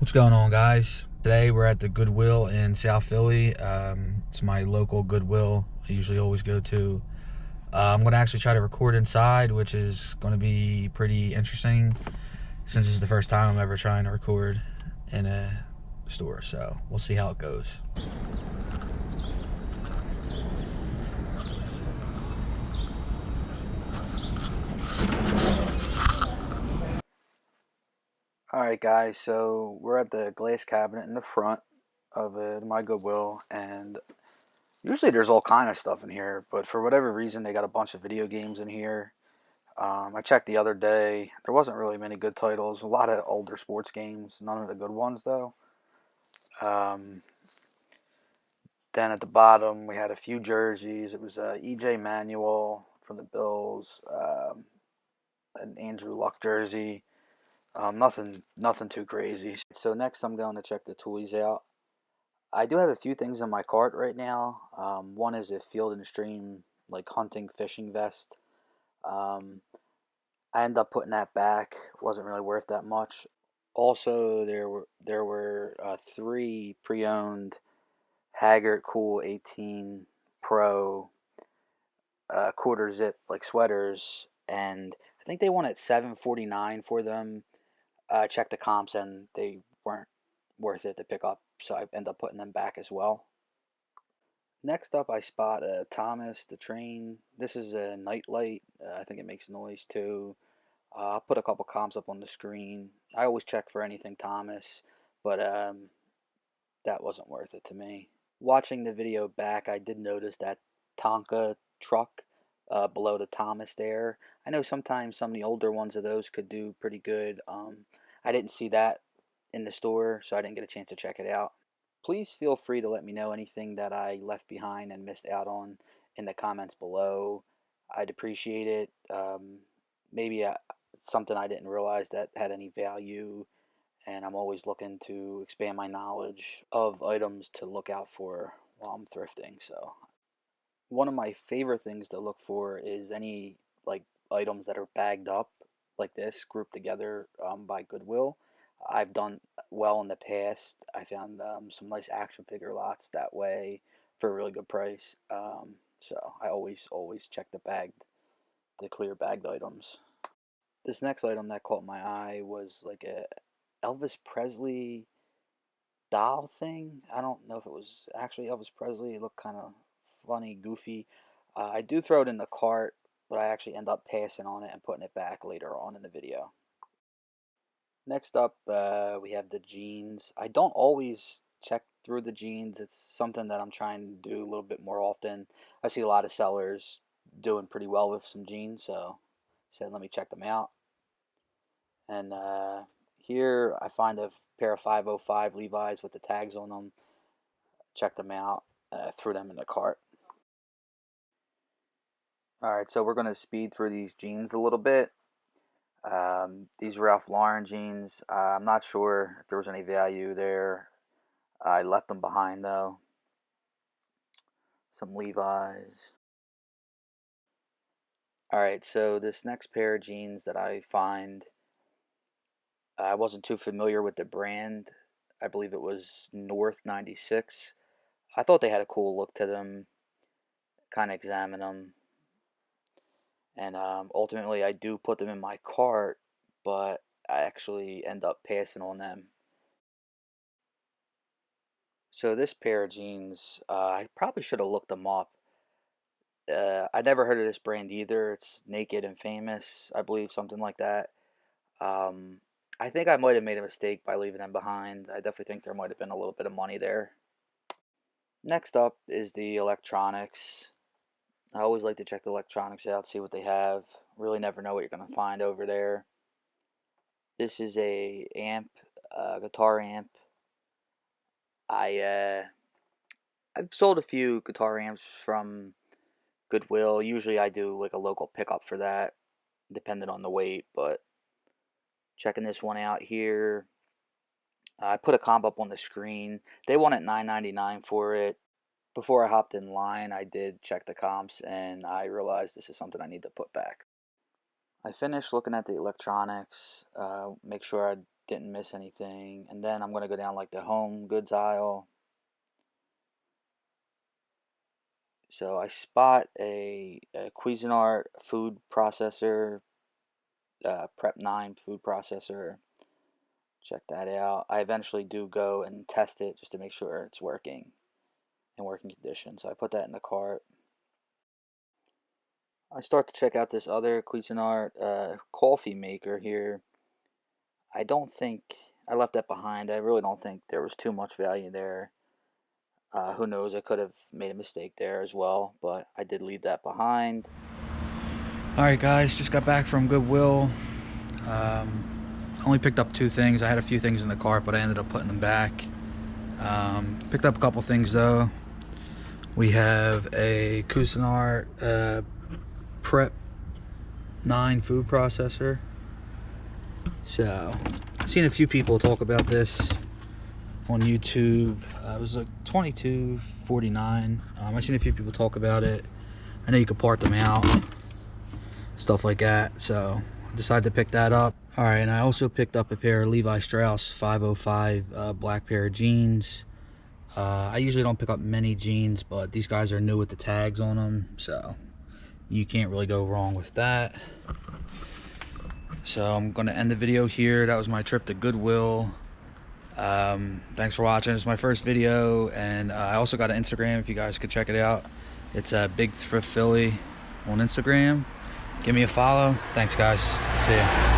What's going on, guys? Today we're at the Goodwill in South Philly. It's my local Goodwill I usually always go to. I'm going to actually try to record inside, which is going to be pretty interesting since it's the first time I'm ever trying to record in a store. So we'll see how it goes. Alright, guys, so we're at the glass cabinet in the front of my Goodwill, and usually there's all kind of stuff in here, but for whatever reason they got a bunch of video games in here. I checked the other day. There wasn't really many good titles. A lot of older sports games. None of the good ones, though. Um, then at the bottom, we had a few jerseys. It was E.J. Manuel from the Bills, an Andrew Luck jersey. Nothing too crazy. So next, I'm going to check the toys out. I do have a few things in my cart right now. One is a Field and Stream like hunting fishing vest. Um, I ended up putting that back. It wasn't really worth that much. Also, there were three pre-owned Haggard Cool 18 Pro quarter zip like sweaters, and I think they won at $7.49 for them. I checked the comps and they weren't worth it to pick up, so I ended up putting them back as well. Next up, I spot a Thomas the Train. This is a nightlight. I think it makes noise too. I'll put a couple comps up on the screen. I always check for anything Thomas, but that wasn't worth it to me. Watching the video back, I did notice that Tonka truck below the Thomas there. I know sometimes some of the older ones of those could do pretty good. I didn't see that in the store, so I didn't get a chance to check it out. Please feel free to let me know anything that I left behind and missed out on in the comments below. I'd appreciate it. Maybe something I didn't realize that had any value, and I'm always looking to expand my knowledge of items to look out for while I'm thrifting. So, one of my favorite things to look for is any like items that are bagged up like this, grouped together by Goodwill. I've done well in the past. I found some nice action figure lots that way for a really good price. So I always check the clear bagged items. This next item that caught my eye was like a Elvis Presley doll thing. I don't know if it was actually Elvis Presley. It looked kind of funny, goofy. I do throw it in the cart, but I actually end up passing on it and putting it back later on in the video. Next up, we have the jeans. I don't always check through the jeans. It's something that I'm trying to do a little bit more often. I see a lot of sellers doing pretty well with some jeans, so I said let me check them out. And here I find a pair of 505 Levi's with the tags on them. Checked them out, threw them in the cart. Alright, so we're going to speed through these jeans a little bit. These Ralph Lauren jeans, I'm not sure if there was any value there. I left them behind though. Some Levi's. Alright, so this next pair of jeans that I find, I wasn't too familiar with the brand. I believe it was North 96. I thought they had a cool look to them. Kind of examine them. And ultimately, I do put them in my cart, but I actually end up passing on them. So this pair of jeans, I probably should have looked them up. I never heard of this brand either. It's Naked and Famous, I believe, something like that. Um, I think I might have made a mistake by leaving them behind. I definitely think there might have been a little bit of money there. Next up is the electronics. I always like to check the electronics out, see what they have. Really never know what you're going to find over there. This is a guitar amp. I've sold a few guitar amps from Goodwill. Usually I do like a local pickup for that, depending on the weight, but checking this one out here. I put a comp up on the screen. They wanted $9.99 for it. Before I hopped in line, I did check the comps and I realized this is something I need to put back. I finished looking at the electronics, make sure I didn't miss anything. And then I'm going to go down like the home goods aisle. So I spot a Cuisinart food processor, Prep 9 food processor. Check that out. I eventually do go and test it just to make sure it's working in working condition. So I put that in the cart. I start to check out this other Cuisinart coffee maker here. I don't think I left that behind. I really don't think there was too much value there. Who knows? I could have made a mistake there as well, but I did leave that behind. Alright guys, just got back from Goodwill. Only picked up 2 things. I had a few things in the cart, but I ended up putting them back. Picked up a couple things though. We have a Cuisinart Prep 9 food processor. So, I've seen a few people talk about this on YouTube. It was like $22.49. I've seen a few people talk about it. I know you could part them out, stuff like that. So, I decided to pick that up. Alright, and I also picked up a pair of Levi Strauss 505 black pair of jeans. I usually don't pick up many jeans, but these guys are new with the tags on them, so you can't really go wrong with that. So I'm going to end the video here. That was my trip to Goodwill. Thanks for watching. It's my first video, and I also got an Instagram if you guys could check it out. It's Big Thrift Philly on Instagram. Give me a follow. Thanks guys. See ya.